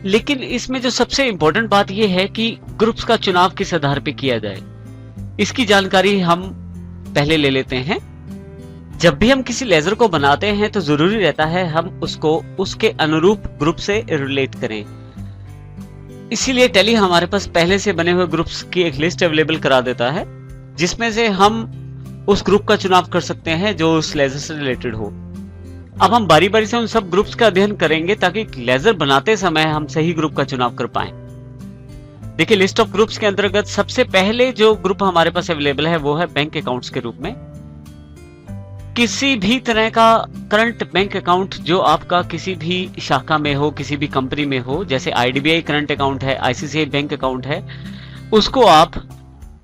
लेकिन इसमें जो सबसे इंपॉर्टेंट बात यह है कि ग्रुप्स का चुनाव किस आधार पे किया जाए, इसकी जानकारी हम पहले ले लेते हैं। जब भी हम किसी लेजर को बनाते हैं तो जरूरी रहता है हम उसको उसके अनुरूप ग्रुप से रिलेट करें। इसीलिए टेली हमारे पास पहले से बने हुए ग्रुप्स की एक लिस्ट अवेलेबल करा देता है, जिसमें से हम उस ग्रुप का चुनाव कर सकते हैं जो उस लेजर से रिलेटेड हो। अब हम बारी बारी से उन सब ग्रुप्स का अध्ययन करेंगे ताकि लेजर बनाते समय हम सही ग्रुप का चुनाव कर पाएं। देखिए, लिस्ट ऑफ ग्रुप्स के अंतर्गत सबसे पहले जो ग्रुप हमारे पास अवेलेबल है वो है बैंक अकाउंट्स के रूप में। किसी भी तरह का करंट बैंक अकाउंट जो आपका किसी भी शाखा में हो, किसी भी कंपनी में हो, जैसे आईडीबीआई करंट अकाउंट है, आईसीआईसीआई बैंक अकाउंट है, उसको आप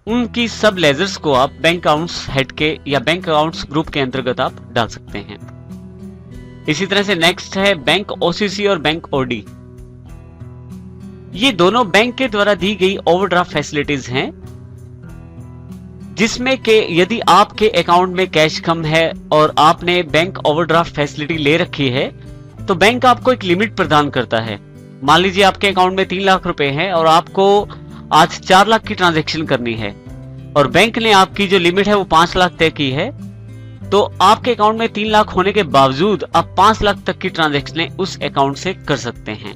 उनकी सब लेजर्स को आप बैंक अकाउंट्स हेड के या बैंक अकाउंट्स ग्रुप के अंतर्गत आप डाल सकते हैं। इसी तरह से नेक्स्ट है बैंक ओसीसी और बैंक ओडी। ये दोनों बैंक के द्वारा दी गई ओवरड्राफ्ट फैसिलिटीज हैं, जिसमें के यदि आपके अकाउंट में कैश कम है और आपने बैंक ओवरड्राफ्ट फैसिलिटी ले रखी है तो बैंक आपको एक लिमिट प्रदान करता है। मान लीजिए आपके अकाउंट में 3 लाख रुपए हैं और आपको आज 4 लाख की ट्रांजैक्शन करनी है और बैंक ने आपकी जो लिमिट है वो 5 लाख तय की है, तो आपके अकाउंट में 3 लाख होने के बावजूद आप 5 लाख तक की ट्रांजैक्शन उस अकाउंट से कर सकते हैं।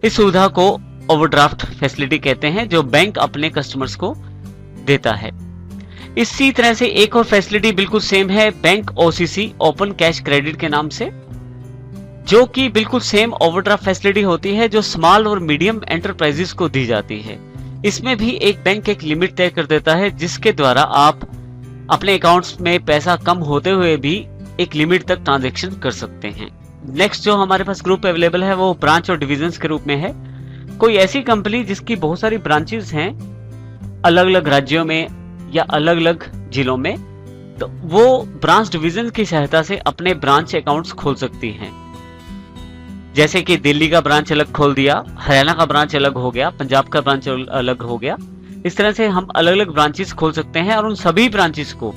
इस सुविधा को ओवरड्राफ्ट फैसिलिटी कहते हैं जो बैंक अपने कस्टमर्स को देता है। इसी तरह से एक और फैसिलिटी बिल्कुल सेम है bank OCC open cash credit के नाम से, जो कि बिल्कुल सेम ओवरड्राफ्ट फैसिलिटी होती है जो स्मॉल और मीडियम एंटरप्राइजेस को दी जाती है। इसमें भी एक बैंक एक लिमिट तय कर देता है जिसके द्वारा आप अपने अकाउंट्स में पैसा कम होते हुए भी एक लिमिट तक ट्रांजैक्शन कर सकते हैं। नेक्स्ट जो हमारे पास ग्रुप अवेलेबल है वो ब्रांच और डिविजन्स के रूप में है। कोई ऐसी कंपनी जिसकी बहुत सारी ब्रांचेस हैं अलग अलग राज्यों में या अलग अलग जिलों में, तो वो ब्रांच डिवीजन की सहायता से अपने ब्रांच अकाउंट्स खोल सकती हैं। जैसे कि दिल्ली का ब्रांच अलग खोल दिया, हरियाणा का ब्रांच अलग हो गया, पंजाब का ब्रांच अलग हो गया। इस तरह से हम अलग अलग ब्रांचेस खोल सकते हैं और उन सभी ब्रांचेस को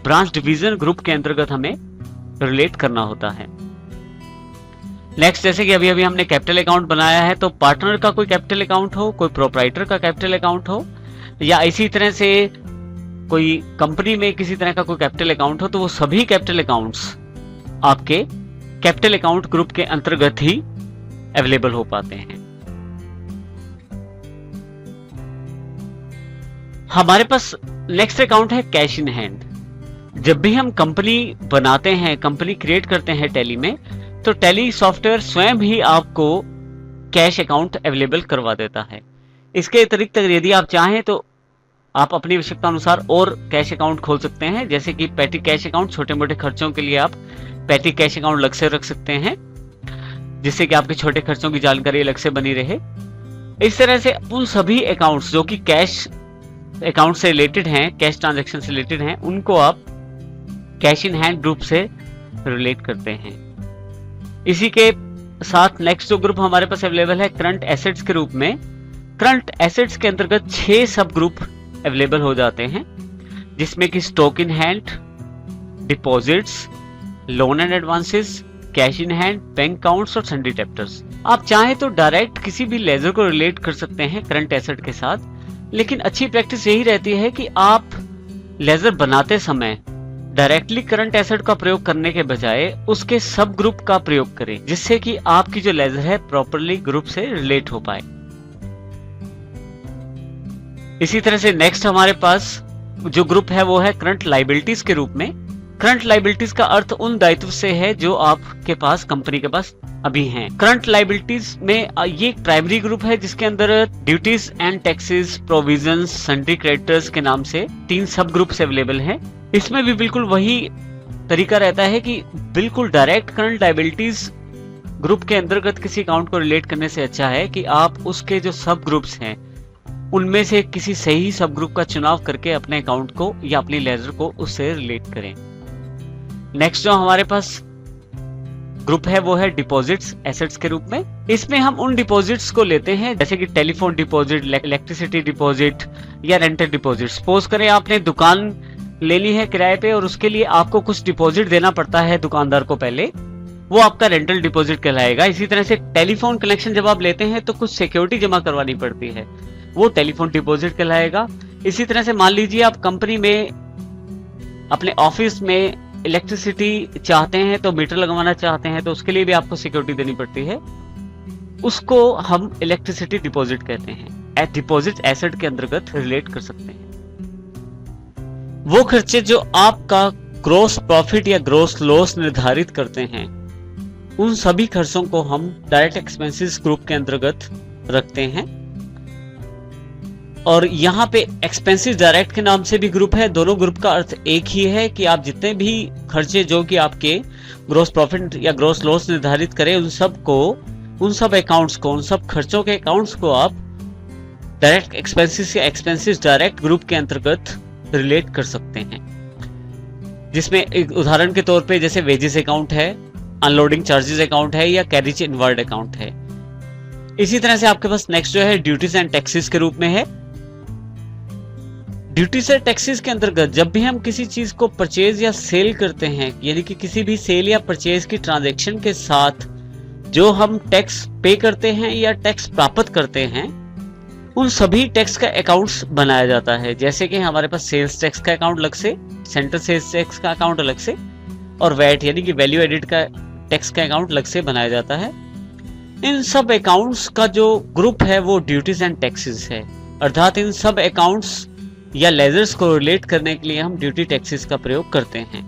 ब्रांच डिवीजन ग्रुप के अंतर्गत हमें रिलेट करना होता है। नेक्स्ट, जैसे कि अभी अभी हमने कैपिटल अकाउंट बनाया है, तो पार्टनर का कोई कैपिटल अकाउंट हो, कोई प्रोप्राइटर का कैपिटल अकाउंट हो, या इसी तरह से कोई कंपनी में किसी तरह का कोई कैपिटल अकाउंट हो, तो वो सभी कैपिटल अकाउंट्स आपके कैपिटल अकाउंट ग्रुप के अंतर्गत ही अवेलेबल हो पाते हैं। हमारे पास नेक्स्ट अकाउंट है कैश इन हैंड। जब भी हम कंपनी बनाते हैं, कंपनी क्रिएट करते हैं टेली में, तो टेली सॉफ्टवेयर स्वयं ही आपको कैश अकाउंट अवेलेबल करवा देता है। इसके अतिरिक्त यदि आप चाहें तो आप अपनी आवश्यकता अनुसार और कैश अकाउंट खोल सकते हैं, जैसे कि पैटी कैश अकाउंट, छोटे मोटे खर्चों के लिए आप पैटी कैश अकाउंट अलग से रख सकते हैं, जिससे कि आपके छोटे खर्चों की जानकारी अलग से बनी रहे। इस तरह से उन सभी अकाउंट्स जो कि कैश अकाउंट से रिलेटेड हैं, कैश ट्रांजैक्शन से रिलेटेड हैं, उनको आप कैश इन हैंड ग्रुप से रिलेट करते हैं। इसी के साथ नेक्स्ट जो ग्रुप हमारे पास अवेलेबल है करंट एसेट्स के रूप में। करंट एसेट्स के अंतर्गत 6 सब ग्रुप अवेलेबल हो जाते हैं, जिसमें कि stock in hand, deposits, loan and advances, cash in hand, bank accounts और सन्डी डेब्टर्स। आप चाहे तो डायरेक्ट किसी भी लेजर को रिलेट कर सकते हैं करंट एसेट के साथ, लेकिन अच्छी प्रैक्टिस यही रहती है कि आप लेजर बनाते समय डायरेक्टली करंट एसेट का प्रयोग करने के बजाय उसके सब ग्रुप का प्रयोग करें, जिससे कि आपकी जो लेजर है प्रॉपरली ग्रुप से रिलेट हो पाए। इसी तरह से नेक्स्ट हमारे पास जो ग्रुप है वो है करंट लायबिलिटीज के रूप में। करंट लायबिलिटीज का अर्थ उन दायित्व से है जो आपके पास कंपनी के पास अभी हैं। करंट लायबिलिटीज में ये एक प्राइमरी ग्रुप है जिसके अंदर duties and taxes, provisions, सन्डी creditors के नाम से 3 सब ग्रुप्स अवेलेबल हैं। इसमें भी बिल्कुल वही तरीका रहता है कि बिल्कुल डायरेक्ट करंट लायबिलिटीज ग्रुप के अंतर्गत किसी अकाउंट को रिलेट करने से अच्छा है कि आप उसके जो सब ग्रुप्स हैं उनमें से किसी सही सब ग्रुप का चुनाव करके अपने अकाउंट को या अपनी लेजर को उससे रिलेट करें। नेक्स्ट जो हमारे पास ग्रुप है वो है डिपॉजिट्स एसेट्स के रूप में। इसमें हम उन डिपॉजिट्स को लेते हैं जैसे कि टेलीफोन डिपॉजिट, इलेक्ट्रिसिटी डिपॉजिट या रेंटेड डिपॉजिट। सपोज करें आपने दुकान लेनी है किराए पे और उसके लिए आपको कुछ डिपॉजिट देना पड़ता है दुकानदार को पहले, वो आपका रेंटल डिपॉजिट कहलाएगा। इसी तरह से टेलीफोन कनेक्शन जब आप लेते हैं तो कुछ सिक्योरिटी जमा करवानी पड़ती है, वो टेलीफोन डिपॉजिट कहलाएगा। इसी तरह से मान लीजिए आप कंपनी में अपने ऑफिस में इलेक्ट्रिसिटी चाहते हैं, तो मीटर लगवाना चाहते हैं, तो उसके लिए भी आपको सिक्योरिटी देनी पड़ती है, उसको हम इलेक्ट्रिसिटी डिपॉजिट कहते हैं। डिपॉजिट एसेट के अंतर्गत रिलेट कर सकते हैं। वो खर्चे जो आपका ग्रॉस प्रॉफिट या ग्रॉस लॉस निर्धारित करते हैं, उन सभी खर्चों को हम डायरेक्ट एक्सपेंसेस ग्रुप के अंतर्गत रखते हैं। और यहाँ पे एक्सपेंसेस डायरेक्ट के नाम से भी ग्रुप है, दोनों ग्रुप का अर्थ एक ही है कि आप जितने भी खर्चे जो कि आपके ग्रॉस प्रॉफिट या ग्रॉस लॉस निर्धारित करें, उन सब अकाउंट्स को, उन सब खर्चों के अकाउंट्स को आप डायरेक्ट एक्सपेंसेस या एक्सपेंसेस डायरेक्ट ग्रुप के अंतर्गत रिलेट कर सकते हैं। जिसमें एक उदाहरण के तौर पे जैसे वेजेस अकाउंट है, अनलोडिंग चार्जेस अकाउंट है, या कैरिज इनवर्ड अकाउंट है। इसी तरह से आपके पास नेक्स्ट जो है ड्यूटीज एंड टैक्सेस के रूप में है। ड्यूटीज एंड टैक्सेस के अंतर्गत जब भी हम किसी चीज को परचेज या सेल करते हैं, यानी कि किसी भी सेल या परचेज की ट्रांजैक्शन के साथ जो हम टैक्स पे करते हैं या टैक्स प्राप्त करते हैं, उन सभी टैक्स का अकाउंट्स बनाया जाता है। जैसे कि हमारे पास सेल्स टैक्स का अकाउंट अलग से, सेंट्रल सेल्स टैक्स का अकाउंट अलग से, और वैट यानी कि वैल्यू एडिड का टैक्स का अकाउंट अलग से बनाया जाता है। इन सब अकाउंट्स का जो ग्रुप है वो ड्यूटीज एंड टैक्सेस है। अर्थात इन सब अकाउंट्स या लेजर्स को रिलेट करने के लिए हम ड्यूटी टैक्सेस का प्रयोग करते हैं।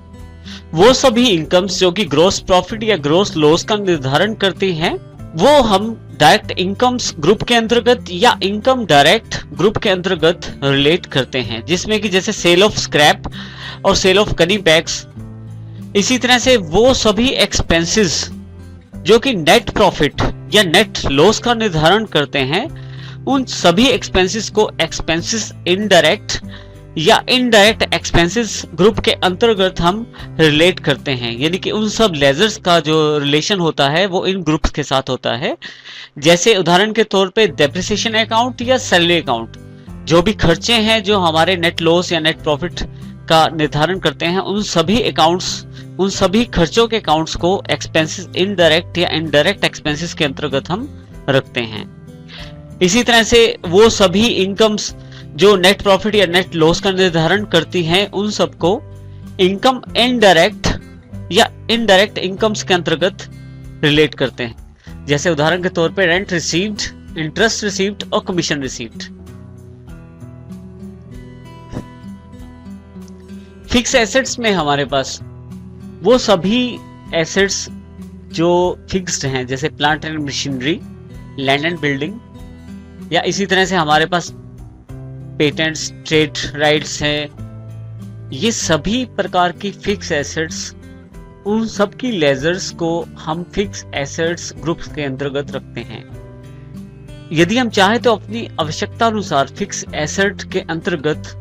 वो सभी इनकम्स जो कि ग्रॉस प्रॉफिट या ग्रॉस लॉस का निर्धारण करती हैं, वो हम डायरेक्ट इनकम्स ग्रुप के अंतर्गत या इनकम डायरेक्ट ग्रुप के अंतर्गत रिलेट करते हैं, जिसमें कि जैसे सेल ऑफ स्क्रैप और सेल ऑफ गनी बैग्स। इसी तरह से वो सभी एक्सपेंसेस जो कि नेट प्रॉफिट या नेट लॉस का निर्धारण करते हैं, उन सभी एक्सपेंसेस को एक्सपेंसेस इनडायरेक्ट या इनडायरेक्ट एक्सपेंसेस ग्रुप के अंतर्गत हम रिलेट करते हैं। यानी कि उन सब लेजर्स का जो रिलेशन होता है वो इन ग्रुप्स के साथ होता है। जैसे उदाहरण के तौर पे डेप्रिसिएशन अकाउंट या सैलरी अकाउंट, जो भी खर्चे हैं जो हमारे नेट लॉस या नेट प्रॉफिट का निर्धारण करते हैं, उन सभी अकाउंट्स, उन सभी खर्चों के अकाउंट्स को एक्सपेंसेस इनडायरेक्ट या इनडायरेक्ट एक्सपेंसेस के अंतर्गत हम रखते हैं। इसी तरह से वो सभी इनकम्स जो नेट प्रॉफिट या नेट लॉस का निर्धारण करती हैं, उन सबको इनकम इनडायरेक्ट या इनडायरेक्ट इनकम्स के अंतर्गत रिलेट करते हैं। जैसे उदाहरण के तौर पे रेंट रिसीव्ड, इंटरेस्ट रिसीव्ड और कमीशन रिसीव्ड। फिक्स एसेट्स में हमारे पास वो सभी एसेट्स जो फिक्स्ड हैं, जैसे plant and machinery, land and building, या इसी तरह से हमारे पास पेटेंट्स, ट्रेड राइट्स हैं। ये सभी प्रकार की फिक्स एसेट्स, उन सब की लेजर्स को हम फिक्स एसेट्स ग्रुप्स के अंतर्गत रखते हैं। यदि हम चाहें तो अपनी आवश्यकता अनुसार फिक्स एसेट के अंतर्गत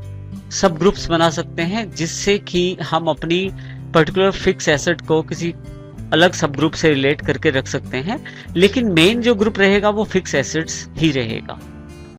सब ग्रुप्स बना सकते हैं, जिससे कि हम अपनी पर्टिकुलर फिक्स एसेट को किसी अलग सब ग्रुप से रिलेट करके रख सकते हैं। लेकिन मेन जो ग्रुप रहेगा वो फिक्स एसेट्स ही रहेगा।